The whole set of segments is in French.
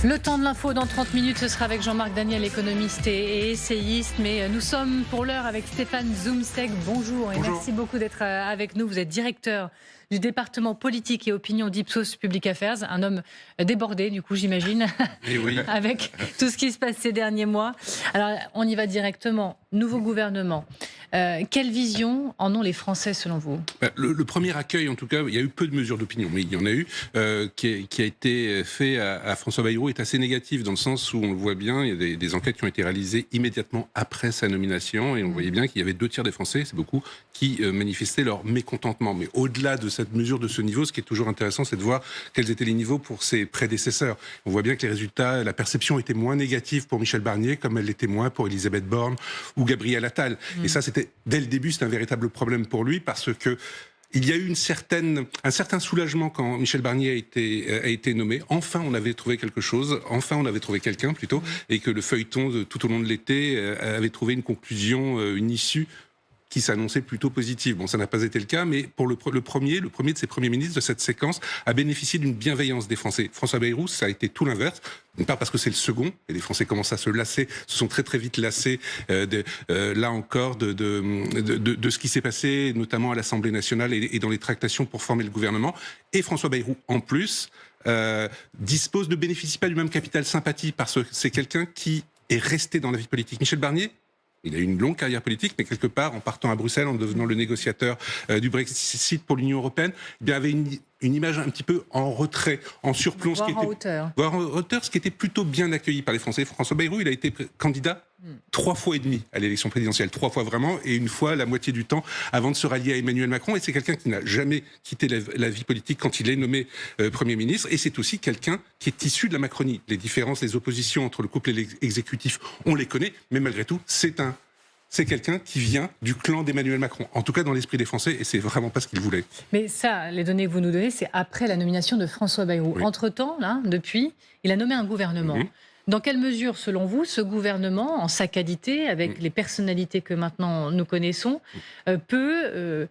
Le temps de l'info dans 30 minutes, ce sera avec Jean-Marc Daniel, économiste et essayiste. Mais nous sommes pour l'heure avec Stéphane Zumsteg. Bonjour et merci beaucoup d'être avec nous. Vous êtes directeur du département politique et opinion d'Ipsos Public Affairs. Un homme débordé, du coup, j'imagine, oui. avec tout ce qui se passe ces derniers mois. Alors, on y va directement. Nouveau gouvernement. Quelle vision en ont les Français, selon vous ? Le premier accueil, en tout cas, il y a eu peu de mesures d'opinion, mais il y en a eu, qui a été fait à François Bayrou, est assez négatif, dans le sens où on le voit bien, il y a des enquêtes qui ont été réalisées immédiatement après sa nomination, et on voyait bien qu'il y avait 2 tiers des Français, c'est beaucoup, qui manifestaient leur mécontentement. Mais au-delà de cette mesure, de ce niveau, ce qui est toujours intéressant, c'est de voir quels étaient les niveaux pour ses prédécesseurs. On voit bien que les résultats, la perception était moins négative pour Michel Barnier, comme elle l'était moins pour Elisabeth Borne ou Gabriel Attal. Et ça, c'était, dès le début, c'était un véritable problème pour lui, parce que il y a eu un certain soulagement quand Michel Barnier a été nommé. Enfin, on avait trouvé quelque chose. Enfin, on avait trouvé quelqu'un, plutôt. Et que le feuilleton, tout au long de l'été, avait trouvé une conclusion, une issue qui s'annonçait plutôt positive. Bon, ça n'a pas été le cas, mais pour le premier de ses premiers ministres de cette séquence a bénéficié d'une bienveillance des Français. François Bayrou, ça a été tout l'inverse. D'une part parce que c'est le second, et les Français commencent à se lasser, se sont très très vite lassés, là encore, de ce qui s'est passé, notamment à l'Assemblée nationale et dans les tractations pour former le gouvernement. Et François Bayrou, en plus, bénéficie pas du même capital sympathie, parce que c'est quelqu'un qui est resté dans la vie politique. Michel Barnier, il a eu une longue carrière politique, mais quelque part, en partant à Bruxelles, en devenant le négociateur du Brexit pour l'Union européenne, il avait une image un petit peu en retrait, en surplomb. Voire en hauteur, ce qui était plutôt bien accueilli par les Français. François Bayrou, il a été candidat 3 fois et demi à l'élection présidentielle. 3 fois vraiment, et une fois la moitié du temps avant de se rallier à Emmanuel Macron. Et c'est quelqu'un qui n'a jamais quitté la vie politique quand il est nommé Premier ministre. Et c'est aussi quelqu'un qui est issu de la Macronie. Les différences, les oppositions entre le couple et l'exécutif, on les connaît, mais malgré tout, c'est quelqu'un qui vient du clan d'Emmanuel Macron, en tout cas dans l'esprit des Français, et c'est vraiment pas ce qu'ils voulaient. Mais ça, les données que vous nous donnez, c'est après la nomination de François Bayrou. Oui. Entre-temps, là, depuis, il a nommé un gouvernement. Dans quelle mesure, selon vous, ce gouvernement, en sa qualité, avec les personnalités que maintenant nous connaissons, peut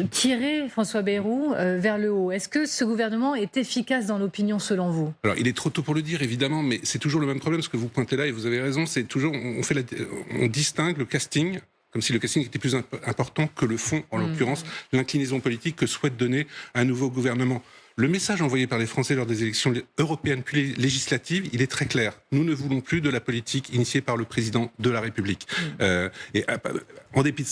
tirer François Bayrou vers le haut ? Est-ce que ce gouvernement est efficace dans l'opinion, selon vous ? Alors, il est trop tôt pour le dire, évidemment, mais c'est toujours le même problème, ce que vous pointez là, et vous avez raison, c'est toujours, on distingue le casting, comme si le casting était plus important que le fond, en l'occurrence, l'inclinaison politique que souhaite donner un nouveau gouvernement. Le message envoyé par les Français lors des élections européennes puis législatives, il est très clair. Nous ne voulons plus de la politique initiée par le président de la République. En dépit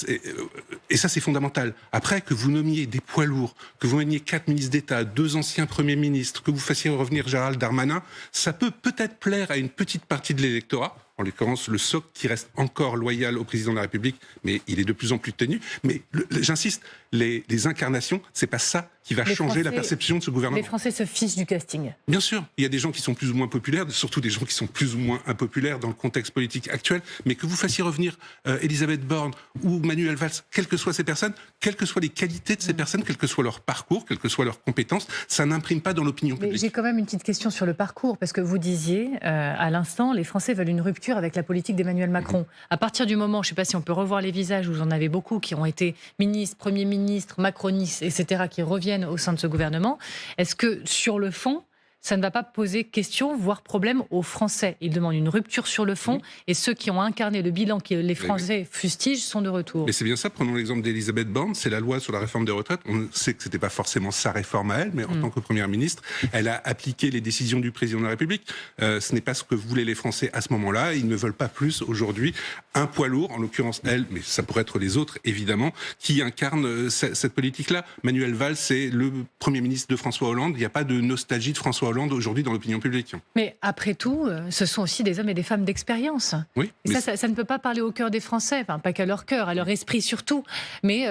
et ça, c'est fondamental. Après, que vous nommiez des poids lourds, que vous nommiez 4 ministres d'État, 2 anciens premiers ministres, que vous fassiez revenir Gérald Darmanin, ça peut peut-être plaire à une petite partie de l'électorat, en l'occurrence le socle qui reste encore loyal au président de la République, mais il est de plus en plus tenu. Mais j'insiste, les incarnations, c'est pas ça qui va changer la perception de ce gouvernement. Les Français se fichent du casting. Bien sûr, il y a des gens qui sont plus ou moins populaires, surtout des gens qui sont plus ou moins impopulaires dans le contexte politique actuel, mais que vous fassiez revenir Elisabeth Borne ou Manuel Valls, quelles que soient ces personnes, quelles que soient les qualités de ces personnes, quel que soit leur parcours, quelles que soient leurs compétences, ça n'imprime pas dans l'opinion publique. J'ai quand même une petite question sur le parcours, parce que vous disiez à l'instant, les Français veulent une rupture avec la politique d'Emmanuel Macron. À partir du moment, je ne sais pas si on peut revoir les visages, où vous en avez beaucoup qui ont été ministres, premiers ministres, macronistes, etc., qui reviennent au sein de ce gouvernement. Est-ce que, sur le fond, ça ne va pas poser question, voire problème aux Français? Ils demandent une rupture sur le fond, et ceux qui ont incarné le bilan que les Français fustigent sont de retour. Mais c'est bien ça, prenons l'exemple d'Elisabeth Borne, c'est la loi sur la réforme des retraites. On sait que ce n'était pas forcément sa réforme à elle, mais en tant que Première ministre, elle a appliqué les décisions du président de la République. Ce n'est pas ce que voulaient les Français à ce moment-là. Ils ne veulent pas plus aujourd'hui un poids lourd, en l'occurrence elle, mais ça pourrait être les autres évidemment, qui incarnent cette politique-là. Manuel Valls, c'est le Premier ministre de François Hollande. Il n'y a pas de nostalgie de François Hollande aujourd'hui dans l'opinion publique. Mais après tout, ce sont aussi des hommes et des femmes d'expérience. Oui. Et ça ne peut pas parler au cœur des Français, enfin pas qu'à leur cœur, à leur esprit surtout. Mais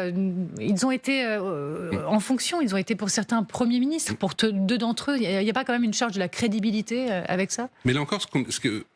ils ont été en fonction, ils ont été pour certains premiers ministres, pour 2 d'entre eux. Il n'y a pas quand même une charge de la crédibilité avec ça? Mais là encore,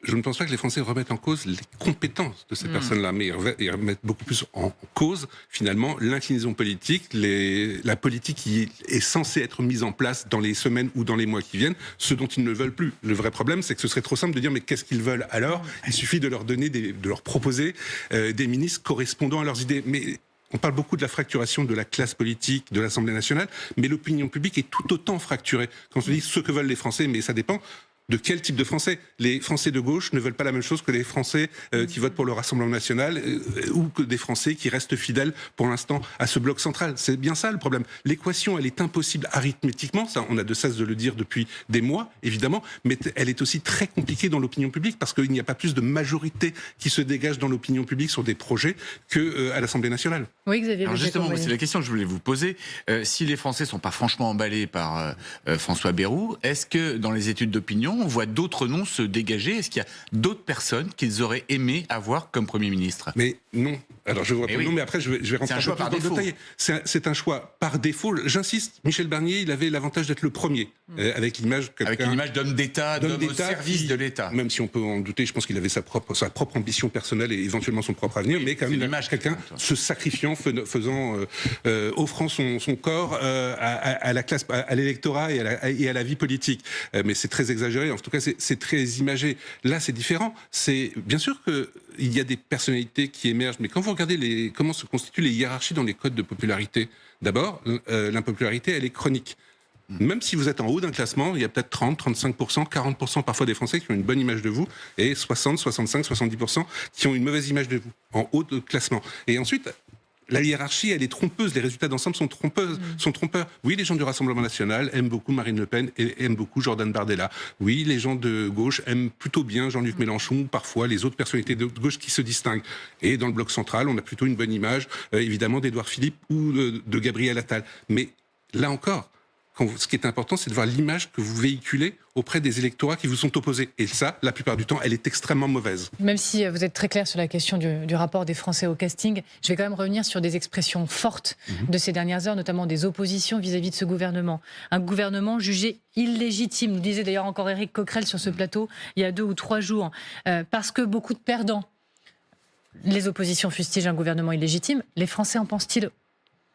je ne pense pas que les Français remettent en cause les compétences de ces personnes-là, mais ils remettent beaucoup plus en cause finalement l'inclinaison politique, la politique qui est censée être mise en place dans les semaines ou dans les mois qui viennent, ce dont ils ne veulent plus. Le vrai problème, c'est que ce serait trop simple de dire mais qu'est-ce qu'ils veulent alors? Il suffit de leur donner, de leur proposer des ministres correspondant à leurs idées. Mais on parle beaucoup de la fracturation de la classe politique, de l'Assemblée nationale, mais l'opinion publique est tout autant fracturée. Quand on dit ce que veulent les Français, mais ça dépend. de quel type de Français? Les Français de gauche ne veulent pas la même chose que les Français qui votent pour le Rassemblement national ou que des Français qui restent fidèles pour l'instant à ce bloc central. C'est bien ça le problème. L'équation, elle est impossible arithmétiquement, ça on a de cesse de le dire depuis des mois, évidemment, mais elle est aussi très compliquée dans l'opinion publique parce qu'il n'y a pas plus de majorité qui se dégage dans l'opinion publique sur des projets qu'à l'Assemblée nationale. Oui, Xavier. Alors justement, c'est la question que je voulais vous poser. Si les Français ne sont pas franchement emballés par François Bayrou, est-ce que dans les études d'opinion, on voit d'autres noms se dégager? Est-ce qu'il y a d'autres personnes qu'ils auraient aimé avoir comme Premier ministre? Mais non. Alors je vois pas non, mais après je vais rentrer un peu plus dans le détail. C'est un choix par défaut. J'insiste, Michel Barnier, il avait l'avantage d'être le premier, avec l'image d'homme d'État, d'homme au service de l'État. Même si on peut en douter, je pense qu'il avait sa propre ambition personnelle et éventuellement son propre avenir, mais quand même quelqu'un se sacrifiant, offrant son corps à la classe, à l'électorat et à la vie politique. Mais c'est très exagéré. En tout cas, c'est très imagé. Là, c'est différent. C'est bien sûr que il y a des personnalités qui émergent, mais quand vous regardez comment se constituent les hiérarchies dans les codes de popularité, d'abord, l'impopularité, elle est chronique. Même si vous êtes en haut d'un classement, il y a peut-être 30, 35%, 40% parfois des Français qui ont une bonne image de vous, et 60, 65, 70% qui ont une mauvaise image de vous, en haut de classement. Et ensuite, la hiérarchie, elle est trompeuse. Les résultats d'ensemble sont trompeurs. Oui, les gens du Rassemblement national aiment beaucoup Marine Le Pen et aiment beaucoup Jordan Bardella. Oui, les gens de gauche aiment plutôt bien Jean-Luc Mélenchon, ou parfois les autres personnalités de gauche qui se distinguent. Et dans le bloc central, on a plutôt une bonne image, évidemment, d'Édouard Philippe ou de Gabriel Attal. Mais là encore, ce qui est important, c'est de voir l'image que vous véhiculez auprès des électorats qui vous sont opposés. Et ça, la plupart du temps, elle est extrêmement mauvaise. Même si vous êtes très clair sur la question du rapport des Français au casting, je vais quand même revenir sur des expressions fortes de ces dernières heures, notamment des oppositions vis-à-vis de ce gouvernement. Un gouvernement jugé illégitime, nous disait d'ailleurs encore Éric Coquerel sur ce plateau il y a 2 ou 3 jours, parce que beaucoup de perdants. Les oppositions fustigent un gouvernement illégitime. Les Français en pensent-ils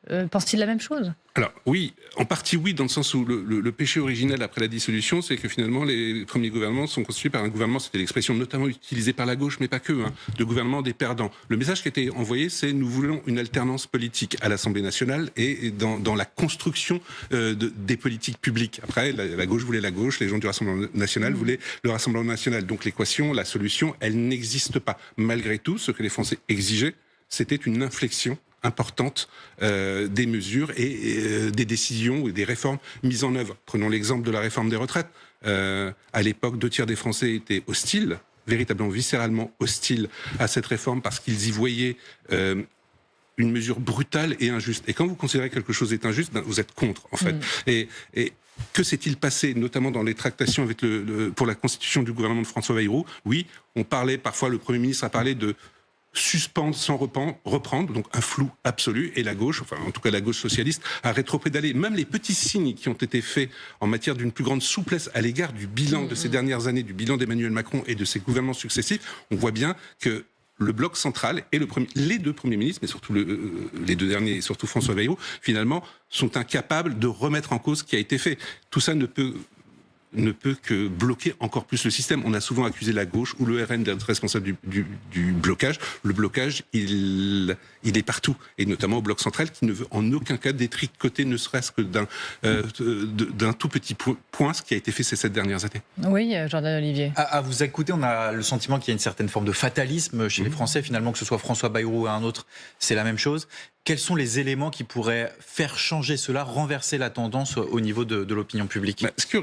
la même chose? Alors oui, en partie oui, dans le sens où le péché originel après la dissolution, c'est que finalement les premiers gouvernements sont constitués par un gouvernement, c'était l'expression notamment utilisée par la gauche, mais pas que, de gouvernement des perdants. Le message qui a été envoyé, c'est nous voulons une alternance politique à l'Assemblée nationale et dans la construction des politiques publiques. Après, la gauche voulait la gauche, les gens du Rassemblement national voulaient le Rassemblement national. Donc l'équation, la solution, elle n'existe pas. Malgré tout, ce que les Français exigeaient, c'était une inflexion importante des mesures et des décisions et des réformes mises en œuvre. Prenons l'exemple de la réforme des retraites. À l'époque, 2 tiers des Français étaient hostiles, véritablement viscéralement hostiles à cette réforme parce qu'ils y voyaient une mesure brutale et injuste. Et quand vous considérez que quelque chose est injuste, vous êtes contre, en fait. Et que s'est-il passé, notamment dans les tractations avec pour la constitution du gouvernement de François Bayrou? Oui, on parlait, parfois le Premier ministre a parlé de suspendre sans reprendre, donc un flou absolu, et la gauche, enfin en tout cas la gauche socialiste, a rétropédalé. Même les petits signes qui ont été faits en matière d'une plus grande souplesse à l'égard du bilan de ces dernières années, du bilan d'Emmanuel Macron et de ses gouvernements successifs, on voit bien que le bloc central et les 2 premiers ministres, mais surtout les 2 derniers, et surtout François Bayrou, finalement, sont incapables de remettre en cause ce qui a été fait. Tout ça ne peut que bloquer encore plus le système. On a souvent accusé la gauche ou le RN d'être responsable du blocage. Le blocage, il est partout, et notamment au bloc central, qui ne veut en aucun cas détricoter, ne serait-ce que d'un tout petit point, ce qui a été fait ces 7 dernières années. Oui, Jordan Olivier. À vous écouter, on a le sentiment qu'il y a une certaine forme de fatalisme chez les Français, finalement, que ce soit François Bayrou ou un autre, c'est la même chose. Quels sont les éléments qui pourraient faire changer cela, renverser la tendance au niveau de l'opinion publique? Ce qui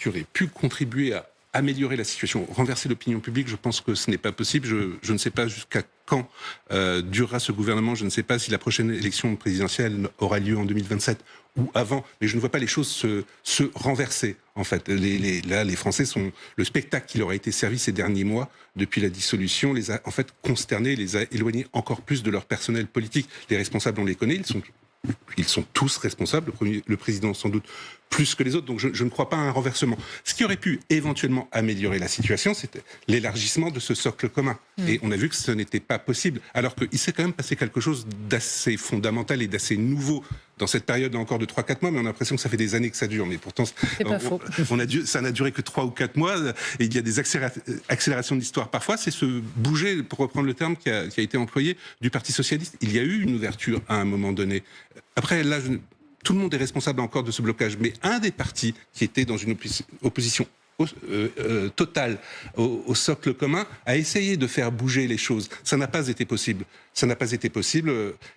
aurait pu contribuer à améliorer la situation, renverser l'opinion publique, je pense que ce n'est pas possible. Je ne sais pas jusqu'à quand durera ce gouvernement. Je ne sais pas si la prochaine élection présidentielle aura lieu en 2027 ou avant. Mais je ne vois pas les choses se renverser, en fait. Là, les Français sont... Le spectacle qui leur a été servi ces derniers mois, depuis la dissolution, les a en fait consternés, les a éloignés encore plus de leur personnel politique. Les responsables, on les connaît, ils sont tous responsables, le président sans doute plus que les autres, donc je ne crois pas à un renversement. Ce qui aurait pu éventuellement améliorer la situation, c'était l'élargissement de ce socle commun. Et on a vu que ce n'était pas possible, alors qu'il s'est quand même passé quelque chose d'assez fondamental et d'assez nouveau dans cette période encore de 3-4 mois, mais on a l'impression que ça fait des années que ça dure. Mais pourtant, ça n'a duré que 3 ou 4 mois, et il y a des accélérations de l'histoire parfois. C'est ce bouger, pour reprendre le terme qui a été employé, du Parti socialiste. Il y a eu une ouverture à un moment donné. Après, là, tout le monde est responsable encore de ce blocage, mais un des partis qui était dans une opposition totale au socle commun, a essayé de faire bouger les choses. Ça n'a pas été possible. Ça n'a pas été possible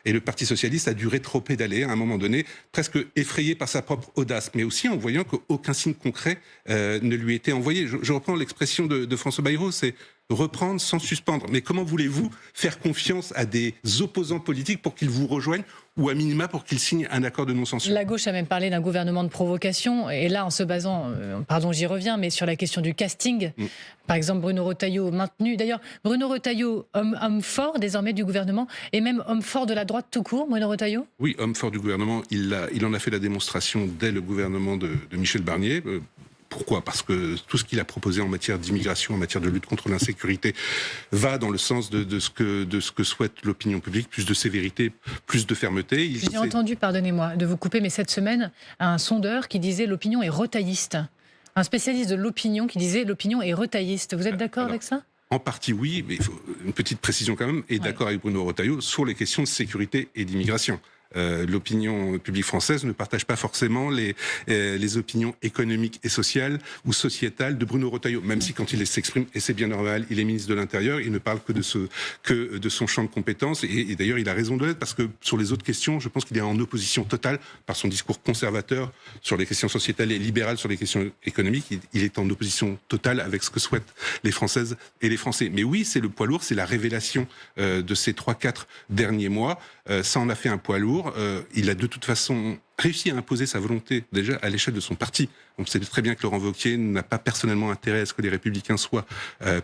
et le Parti socialiste a dû rétropédaler à un moment donné, presque effrayé par sa propre audace, mais aussi en voyant qu'aucun signe concret ne lui était envoyé. Je reprends l'expression de François Bayrou, c'est reprendre sans suspendre. Mais comment voulez-vous faire confiance à des opposants politiques pour qu'ils vous rejoignent ou à minima pour qu'ils signent un accord de non-censure? La gauche a même parlé d'un gouvernement de provocation. Et là, en se basant, pardon, j'y reviens, mais sur la question du casting, par exemple, Bruno Retailleau maintenu. D'ailleurs, Bruno Retailleau, homme fort désormais du gouvernement, et même homme fort de la droite tout court, Bruno Retailleau? Oui, homme fort du gouvernement. Il en a fait la démonstration dès le gouvernement de Michel Barnier. Pourquoi ? Parce que tout ce qu'il a proposé en matière d'immigration, en matière de lutte contre l'insécurité, va dans le sens de ce que souhaite l'opinion publique, plus de sévérité, plus de fermeté. J'ai entendu, pardonnez-moi de vous couper, mais cette semaine, un sondeur qui disait l'opinion est retailliste. Un spécialiste de l'opinion qui disait l'opinion est retailliste. Vous êtes d'accord avec ça ? En partie oui, mais il faut une petite précision quand même, et d'accord avec Bruno Retailleau sur les questions de sécurité et d'immigration. L'opinion publique française ne partage pas forcément les opinions économiques et sociales ou sociétales de Bruno Retailleau, même si quand il s'exprime, et c'est bien normal, il est ministre de l'Intérieur, il ne parle que de son champ de compétences, et d'ailleurs il a raison de l'être, parce que sur les autres questions, je pense qu'il est en opposition totale par son discours conservateur sur les questions sociétales et libéral sur les questions économiques, il est en opposition totale avec ce que souhaitent les Françaises et les Français. Mais oui, c'est le poids lourd, c'est la révélation de ces 3-4 derniers mois, ça en a fait un poids lourd. Il a de toute façon réussi à imposer sa volonté déjà à l'échelle de son parti. On sait très bien que Laurent Wauquiez n'a pas personnellement intérêt à ce que les Républicains soient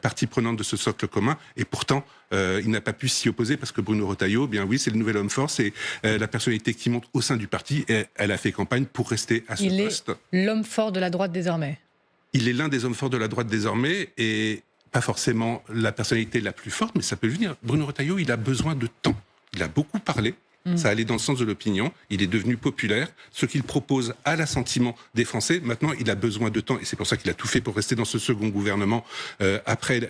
partie prenante de ce socle commun, et pourtant il n'a pas pu s'y opposer parce que Bruno Retailleau, bien oui, c'est le nouvel homme fort, c'est la personnalité qui monte au sein du parti, et elle a fait campagne pour rester à ce poste. Il est l'homme fort de la droite désormais. Il est l'un des hommes forts de la droite désormais, et pas forcément la personnalité la plus forte, mais ça peut venir. Bruno Retailleau, il a besoin de temps. Il a beaucoup parlé. Ça allait dans le sens de l'opinion. Il est devenu populaire. Ce qu'il propose a l'assentiment des Français. Maintenant, il a besoin de temps. Et c'est pour ça qu'il a tout fait pour rester dans ce second gouvernement après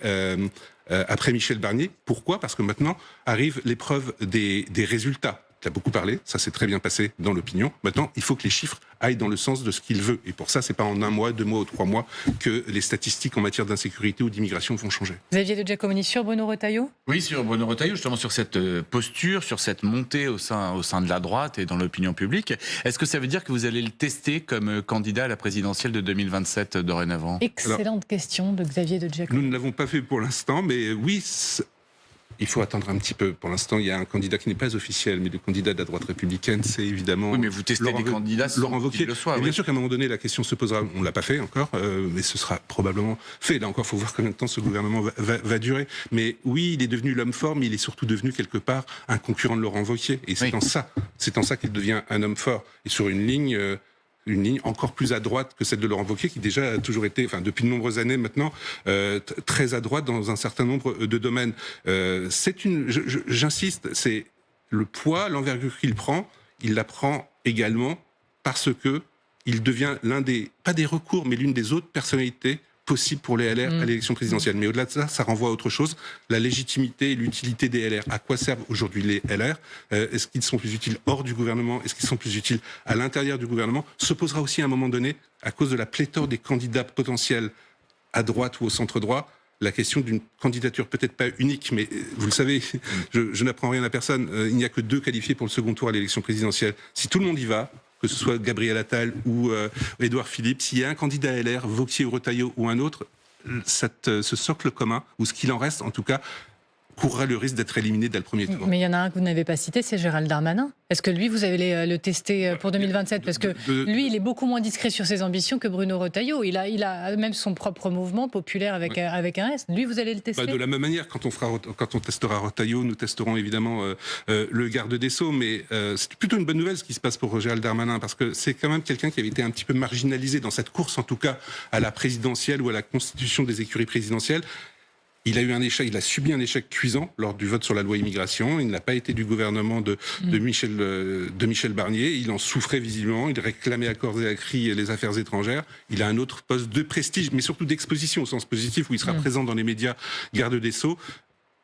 Michel Barnier. Pourquoi ? Parce que maintenant arrive l'épreuve des résultats. Il a beaucoup parlé, ça s'est très bien passé dans l'opinion. Maintenant, il faut que les chiffres aillent dans le sens de ce qu'il veut. Et pour ça, c'est pas en 1 mois, 2 mois ou 3 mois que les statistiques en matière d'insécurité ou d'immigration vont changer. Xavier de Giacomini, sur Bruno Retailleau ? Oui, sur Bruno Retailleau, justement sur cette posture, sur cette montée au sein de la droite et dans l'opinion publique. Est-ce que ça veut dire que vous allez le tester comme candidat à la présidentielle de 2027 dorénavant ? Excellente question de Xavier de Giacomini. Nous ne l'avons pas fait pour l'instant, mais oui, il faut attendre un petit peu. Pour l'instant, il y a un candidat qui n'est pas officiel, mais le candidat de la droite républicaine, c'est évidemment... Oui, mais vous testez des candidats Laurent Wauquiez. le soient. Et bien sûr qu'à un moment donné, la question se posera. On ne l'a pas fait encore, mais ce sera probablement fait. Là encore, il faut voir combien de temps ce gouvernement va durer. Mais oui, il est devenu l'homme fort, mais il est surtout devenu quelque part un concurrent de Laurent Wauquiez. Et c'est en ça qu'il devient un homme fort. Et sur une ligne encore plus à droite que celle de Laurent Wauquiez, qui déjà a toujours été, depuis de nombreuses années maintenant, très à droite dans un certain nombre de domaines. J'insiste, c'est le poids, l'envergure qu'il prend, il la prend également parce que il devient pas des recours, mais l'une des autres personnalités possible pour les LR à l'élection présidentielle. Mais au-delà de ça, ça renvoie à autre chose, la légitimité et l'utilité des LR. À quoi servent aujourd'hui les LR ? Est-ce qu'ils sont plus utiles hors du gouvernement ? Est-ce qu'ils sont plus utiles à l'intérieur du gouvernement ? Se posera aussi à un moment donné, à cause de la pléthore des candidats potentiels à droite ou au centre-droit, la question d'une candidature peut-être pas unique, mais vous le savez, je n'apprends rien à personne, il n'y a que 2 qualifiés pour le second tour à l'élection présidentielle. Si tout le monde y va, que ce soit Gabriel Attal ou Édouard Philippe, s'il y a un candidat LR, Wauquiez ou Retailleau ou un autre, ce socle commun, ou ce qu'il en reste en tout cas, courra le risque d'être éliminé dès le premier tour. Mais il y en a un que vous n'avez pas cité, c'est Gérald Darmanin. Est-ce que lui, vous allez le tester pour 2027 ? Parce que lui, il est beaucoup moins discret sur ses ambitions que Bruno Retailleau. Il a même son propre mouvement populaire avec un S. Lui, vous allez le tester ? De la même manière, quand on testera Retailleau, nous testerons évidemment le garde des Sceaux. Mais c'est plutôt une bonne nouvelle ce qui se passe pour Gérald Darmanin, parce que c'est quand même quelqu'un qui avait été un petit peu marginalisé dans cette course, en tout cas à la présidentielle ou à la constitution des écuries présidentielles. Il a eu un échec, il a subi un échec cuisant lors du vote sur la loi immigration. Il n'a pas été du gouvernement de Michel Barnier. Il en souffrait visiblement. Il réclamait à corps et à cri les affaires étrangères. Il a un autre poste de prestige, mais surtout d'exposition au sens positif, où il sera présent dans les médias, garde des Sceaux.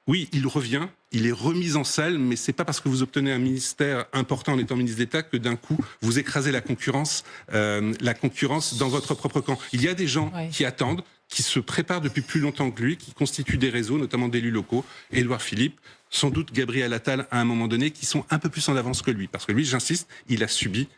oui, il revient, il est remis en selle, mais c'est pas parce que vous obtenez un ministère important en étant ministre d'État que d'un coup vous écrasez la concurrence dans votre propre camp. Il y a des gens qui attendent, qui se préparent depuis plus longtemps que lui, qui constituent des réseaux, notamment d'élus locaux. Édouard Philippe, sans doute Gabriel Attal à un moment donné, qui sont un peu plus en avance que lui. Parce que lui, j'insiste, il a subi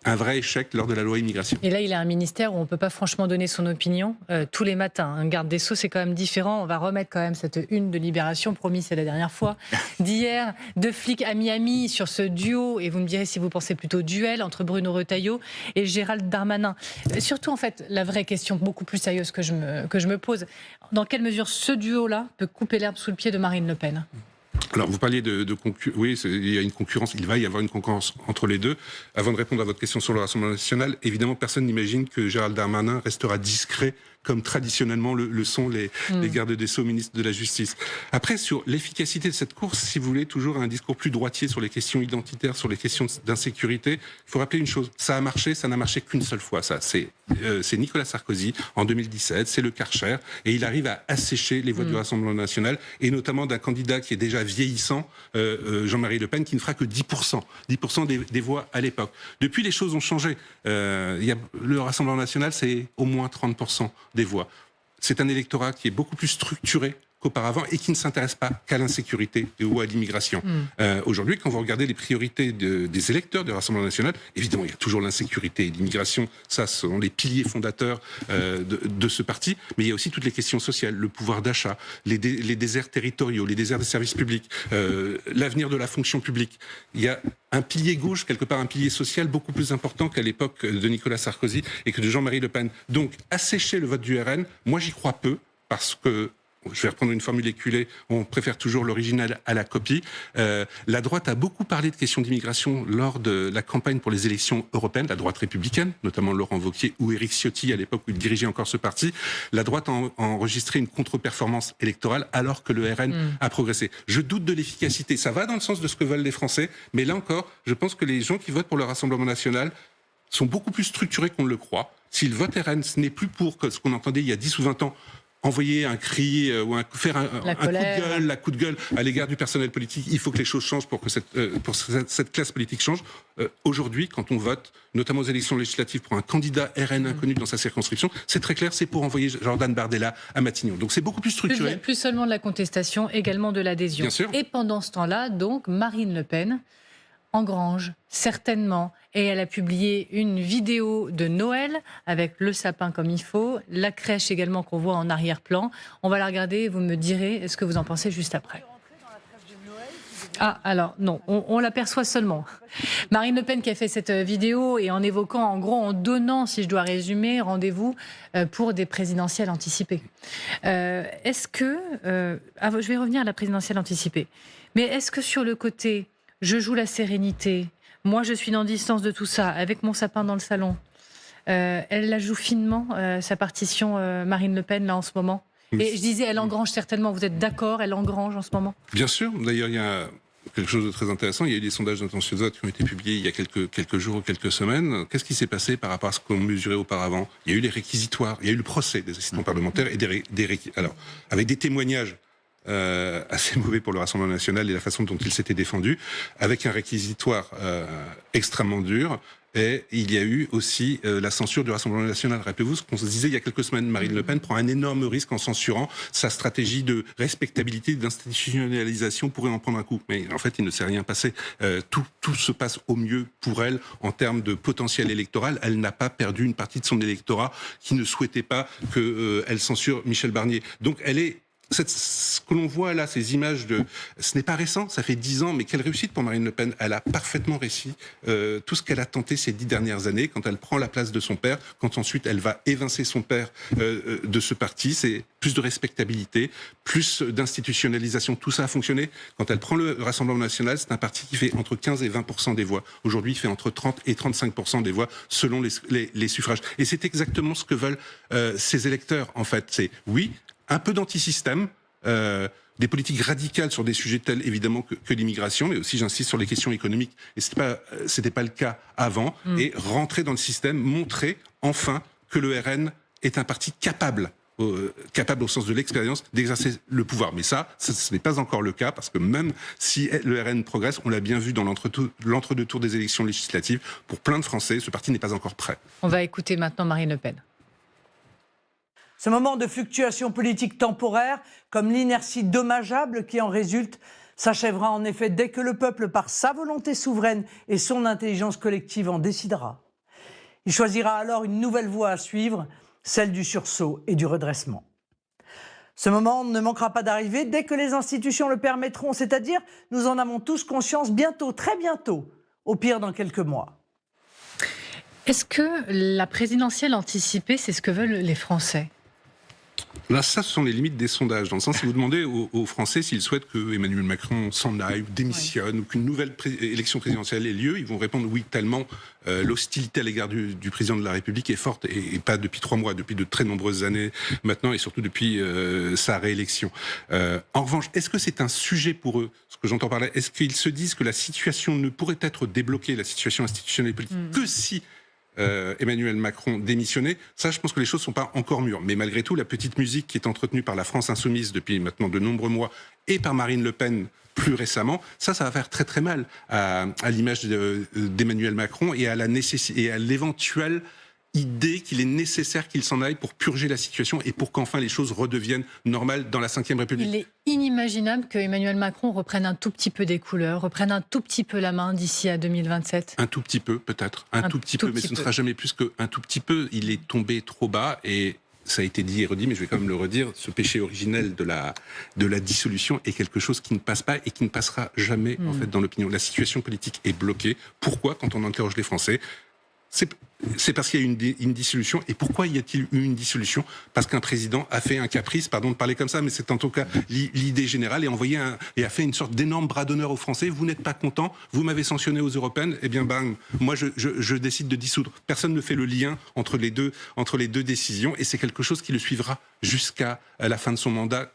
un vrai échec lors de la loi immigration. Et là, il a un ministère où on ne peut pas franchement donner son opinion tous les matins. Un garde des Sceaux, c'est quand même différent. On va remettre quand même cette une de Libération, promis, c'est la dernière fois, d'hier, de flics à Miami sur ce duo, et vous me direz si vous pensez plutôt duel, entre Bruno Retailleau et Gérald Darmanin. Surtout, en fait, la vraie question beaucoup plus sérieuse que je me pose, dans quelle mesure ce duo-là peut couper l'herbe sous le pied de Marine Le Pen ? Alors, vous parliez de concurrence. Oui, il y a une concurrence. Il va y avoir une concurrence entre les deux. Avant de répondre à votre question sur le Rassemblement national, évidemment, personne n'imagine que Gérald Darmanin restera discret comme traditionnellement le sont les gardes des Sceaux, ministres de la Justice. Après, sur l'efficacité de cette course, si vous voulez, toujours un discours plus droitier sur les questions identitaires, sur les questions d'insécurité, il faut rappeler une chose. Ça a marché, ça n'a marché qu'une seule fois. Ça, c'est Nicolas Sarkozy en 2017, c'est le Karcher, et il arrive à assécher les voix du Rassemblement national, et notamment d'un candidat qui est déjà vieillissant, Jean-Marie Le Pen, qui ne fera que 10% des voix à l'époque. Depuis, les choses ont changé. Le Rassemblement national, c'est au moins 30% des voix. C'est un électorat qui est beaucoup plus structuré qu'auparavant et qui ne s'intéresse pas qu'à l'insécurité ou à l'immigration. Aujourd'hui, quand vous regardez les priorités des électeurs du Rassemblement national, évidemment, il y a toujours l'insécurité et l'immigration. Ça, ce sont les piliers fondateurs de ce parti. Mais il y a aussi toutes les questions sociales, le pouvoir d'achat, les déserts territoriaux, les déserts des services publics, l'avenir de la fonction publique. Il y a un pilier gauche, quelque part un pilier social beaucoup plus important qu'à l'époque de Nicolas Sarkozy et que de Jean-Marie Le Pen. Donc, assécher le vote du RN, moi j'y crois peu, parce que je vais reprendre une formule éculée, on préfère toujours l'original à la copie. La droite a beaucoup parlé de questions d'immigration lors de la campagne pour les élections européennes, la droite républicaine, notamment Laurent Wauquiez ou Éric Ciotti à l'époque où il dirigeait encore ce parti. La droite a enregistré une contre-performance électorale alors que le RN a progressé. Je doute de l'efficacité. Ça va dans le sens de ce que veulent les Français, mais là encore, je pense que les gens qui votent pour le Rassemblement national sont beaucoup plus structurés qu'on ne le croit. S'ils votent RN, ce n'est plus pour ce qu'on entendait il y a 10 ou 20 ans, envoyer un cri ou faire un coup de gueule à l'égard du personnel politique. Il faut que les choses changent pour que cette classe politique change. Aujourd'hui, quand on vote, notamment aux élections législatives, pour un candidat RN inconnu dans sa circonscription, c'est très clair, c'est pour envoyer Jordan Bardella à Matignon. Donc c'est beaucoup plus structuré. Plus seulement de la contestation, également de l'adhésion. Bien sûr. Et pendant ce temps-là, donc, Marine Le Pen engrange, certainement, et elle a publié une vidéo de Noël avec le sapin comme il faut, la crèche également qu'on voit en arrière-plan. On va la regarder et vous me direz ce que vous en pensez juste après. Ah, alors non, on l'aperçoit seulement. Marine Le Pen qui a fait cette vidéo et en évoquant, en gros, en donnant, si je dois résumer, rendez-vous pour des présidentielles anticipées. Est-ce que... je vais revenir à la présidentielle anticipée. Mais est-ce que sur le côté... Je joue la sérénité. Moi, je suis dans distance de tout ça, avec mon sapin dans le salon. Elle la joue finement, sa partition, Marine Le Pen, là, en ce moment. Et je disais, elle engrange certainement. Vous êtes d'accord, elle engrange en ce moment ? Bien sûr. D'ailleurs, il y a quelque chose de très intéressant. Il y a eu des sondages d'intention de vote qui ont été publiés il y a quelques jours ou quelques semaines. Qu'est-ce qui s'est passé par rapport à ce qu'on mesurait auparavant ? Il y a eu les réquisitoires, il y a eu le procès des assistants parlementaires et alors, avec des témoignages assez mauvais pour le Rassemblement national et la façon dont il s'était défendu, avec un réquisitoire extrêmement dur. Et il y a eu aussi la censure du Rassemblement national. Rappelez-vous ce qu'on se disait il y a quelques semaines. Marine Le Pen prend un énorme risque en censurant. Sa stratégie de respectabilité, d'institutionnalisation pourrait en prendre un coup. Mais en fait, il ne s'est rien passé. Tout se passe au mieux pour elle en termes de potentiel électoral. Elle n'a pas perdu une partie de son électorat qui ne souhaitait pas qu'elle censure Michel Barnier. Donc elle est... Ce que l'on voit là, ces images ce n'est pas récent, ça fait 10 ans, mais quelle réussite pour Marine Le Pen. Elle a parfaitement réussi tout ce qu'elle a tenté ces 10 dernières années, quand elle prend la place de son père, quand ensuite elle va évincer son père de ce parti. C'est plus de respectabilité, plus d'institutionnalisation, tout ça a fonctionné. Quand elle prend le Rassemblement national, c'est un parti qui fait entre 15 et 20% des voix. Aujourd'hui, il fait entre 30 et 35% des voix selon les suffrages. Et c'est exactement ce que veulent ces électeurs, en fait. C'est, oui, un peu d'antisystème, des politiques radicales sur des sujets tels évidemment que l'immigration, mais aussi j'insiste sur les questions économiques, et c'était pas le cas avant, et rentrer dans le système, montrer enfin que le RN est un parti capable capable au sens de l'expérience d'exercer le pouvoir. Mais ça, ce n'est pas encore le cas, parce que même si le RN progresse, on l'a bien vu dans l'entre-deux tours des élections législatives, pour plein de Français, ce parti n'est pas encore prêt. On va écouter maintenant Marine Le Pen. Ce moment de fluctuation politique temporaire, comme l'inertie dommageable qui en résulte, s'achèvera en effet dès que le peuple, par sa volonté souveraine et son intelligence collective, en décidera. Il choisira alors une nouvelle voie à suivre, celle du sursaut et du redressement. Ce moment ne manquera pas d'arriver dès que les institutions le permettront, c'est-à-dire, nous en avons tous conscience, bientôt, très bientôt, au pire dans quelques mois. Est-ce que la présidentielle anticipée, c'est ce que veulent les Français ? Là, ça, ce sont les limites des sondages. Dans le sens, si vous demandez aux Français s'ils souhaitent que Emmanuel Macron s'en aille ou démissionne ou qu'une nouvelle élection présidentielle ait lieu, ils vont répondre oui, tellement l'hostilité à l'égard du président de la République est forte, et pas depuis 3 mois, depuis de très nombreuses années maintenant, et surtout depuis sa réélection. En revanche, est-ce que c'est un sujet pour eux, ce que j'entends par là? Est-ce qu'ils se disent que la situation ne pourrait être débloquée, la situation institutionnelle et politique, que si Emmanuel Macron démissionnait? Ça, je pense que les choses ne sont pas encore mûres. Mais malgré tout, la petite musique qui est entretenue par la France insoumise depuis maintenant de nombreux mois et par Marine Le Pen plus récemment, ça va faire très très mal à l'image d'Emmanuel Macron et à l'éventuelle idée qu'il est nécessaire qu'il s'en aille pour purger la situation et pour qu'enfin les choses redeviennent normales dans la Ve République. Il est inimaginable que Emmanuel Macron reprenne un tout petit peu des couleurs, reprenne un tout petit peu la main d'ici à 2027. Un tout petit peu, peut-être. Un tout petit peu, mais ce ne sera jamais plus qu'un tout petit peu. Il est tombé trop bas et ça a été dit et redit, mais je vais quand même le redire, ce péché originel de la dissolution est quelque chose qui ne passe pas et qui ne passera jamais en fait dans l'opinion. La situation politique est bloquée. Pourquoi, quand on interroge les Français, c'est parce qu'il y a eu une dissolution. Et pourquoi y a-t-il eu une dissolution? Parce qu'un président a fait un caprice, pardon de parler comme ça, mais c'est en tout cas l'idée générale, et a fait une sorte d'énorme bras d'honneur aux Français. Vous n'êtes pas content, vous m'avez sanctionné aux européennes, eh bien bang, moi je décide de dissoudre. Personne ne fait le lien entre les deux décisions, et c'est quelque chose qui le suivra jusqu'à la fin de son mandat,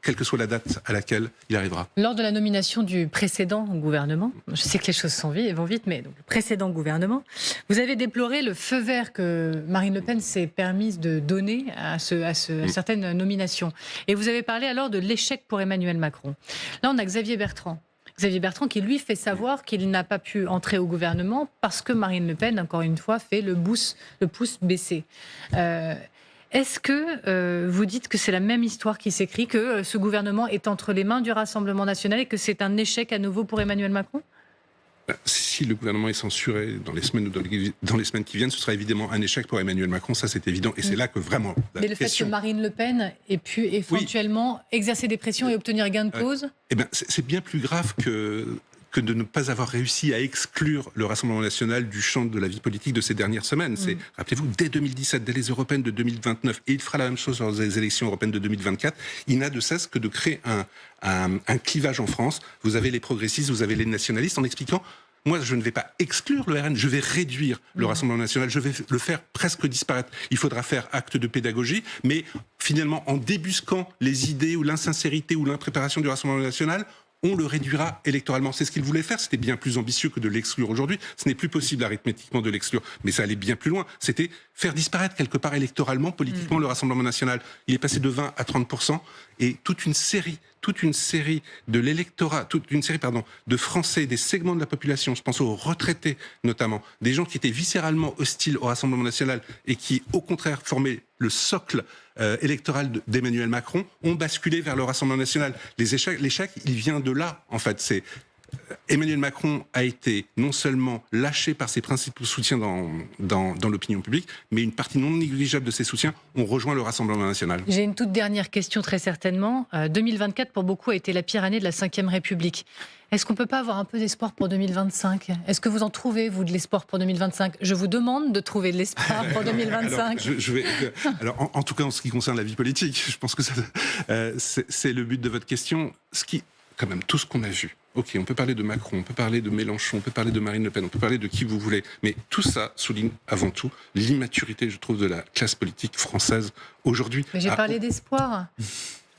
quelle que soit la date à laquelle il arrivera. Lors de la nomination du précédent gouvernement, je sais que les choses vont vite, mais donc, le précédent gouvernement, vous avez déploré le feu vert que Marine Le Pen s'est permise de donner à certaines nominations. Et vous avez parlé alors de l'échec pour Emmanuel Macron. Là, on a Xavier Bertrand. Xavier Bertrand qui, lui, fait savoir qu'il n'a pas pu entrer au gouvernement parce que Marine Le Pen, encore une fois, fait le pouce baissé. Est-ce que vous dites que c'est la même histoire qui s'écrit, que ce gouvernement est entre les mains du Rassemblement national et que c'est un échec à nouveau pour Emmanuel Macron ? Si le gouvernement est censuré dans les semaines qui viennent, ce sera évidemment un échec pour Emmanuel Macron, ça c'est évident. Et c'est là que vraiment Mais le fait que Marine Le Pen ait pu éventuellement exercer des pressions et obtenir gain de cause c'est bien plus grave que de ne pas avoir réussi à exclure le Rassemblement national du champ de la vie politique de ces dernières semaines. Rappelez-vous, dès 2017, dès les européennes de 2029, et il fera la même chose lors des élections européennes de 2024, il n'a de cesse que de créer un clivage en France. Vous avez les progressistes, vous avez les nationalistes, en expliquant: moi, je ne vais pas exclure le RN, je vais réduire le Rassemblement national, je vais le faire presque disparaître. Il faudra faire acte de pédagogie, mais finalement, en débusquant les idées ou l'insincérité ou l'impréparation du Rassemblement national, on le réduira électoralement. C'est ce qu'il voulait faire. C'était bien plus ambitieux que de l'exclure aujourd'hui. Ce n'est plus possible arithmétiquement de l'exclure. Mais ça allait bien plus loin. C'était faire disparaître quelque part électoralement, politiquement, le Rassemblement national. Il est passé de 20 à 30%. Et toute une série de l'électorat, de Français, des segments de la population, je pense aux retraités notamment, des gens qui étaient viscéralement hostiles au Rassemblement national et qui, au contraire, formaient le socle électoral d'Emmanuel Macron, ont basculé vers le Rassemblement national. L'échec, il vient de là, en fait. Emmanuel Macron a été non seulement lâché par ses principaux soutiens dans l'opinion publique, mais une partie non négligeable de ses soutiens ont rejoint le Rassemblement national. J'ai une toute dernière question, très certainement. 2024, pour beaucoup, a été la pire année de la Ve République. Est-ce qu'on ne peut pas avoir un peu d'espoir pour 2025 ? Est-ce que vous en trouvez, vous, de l'espoir pour 2025 ? Je vous demande de trouver de l'espoir pour 2025. Alors, en tout cas, en ce qui concerne la vie politique, je pense que c'est le but de votre question. Quand même, tout ce qu'on a vu. Ok, on peut parler de Macron, on peut parler de Mélenchon, on peut parler de Marine Le Pen, on peut parler de qui vous voulez. Mais tout ça souligne avant tout l'immaturité, je trouve, de la classe politique française aujourd'hui. Mais j'ai parlé d'espoir.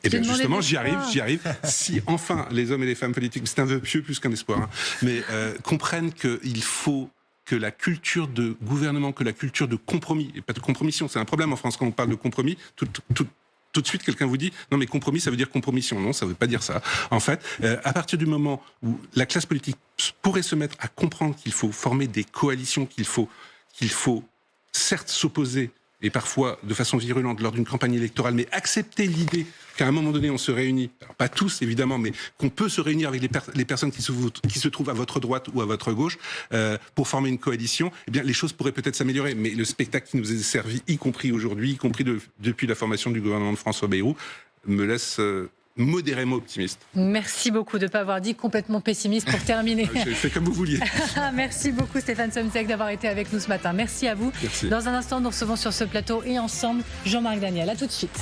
Eh bien justement, j'y arrive. Si enfin les hommes et les femmes politiques, c'est un vœu pieux plus qu'un espoir, mais comprennent qu'il faut que la culture de gouvernement, que la culture de compromis, et pas de compromission, c'est un problème en France quand on parle de compromis, tout de suite quelqu'un vous dit non mais compromis ça veut dire compromission. Non, ça veut pas dire ça. En fait, à partir du moment où la classe politique pourrait se mettre à comprendre qu'il faut former des coalitions, qu'il faut certes s'opposer et parfois de façon virulente lors d'une campagne électorale, mais accepter l'idée qu'à un moment donné on se réunit, alors pas tous évidemment, mais qu'on peut se réunir avec les personnes qui se trouvent à votre droite ou à votre gauche pour former une coalition, eh bien les choses pourraient peut-être s'améliorer. Mais le spectacle qui nous est servi, y compris aujourd'hui, y compris depuis la formation du gouvernement de François Bayrou, me laisse modérément optimiste. Merci beaucoup de ne pas avoir dit complètement pessimiste pour terminer. J'ai fait comme vous vouliez. Merci beaucoup Stéphane Somsek d'avoir été avec nous ce matin. Merci à vous. Merci. Dans un instant, nous recevons sur ce plateau et ensemble Jean-Marc Daniel. À tout de suite.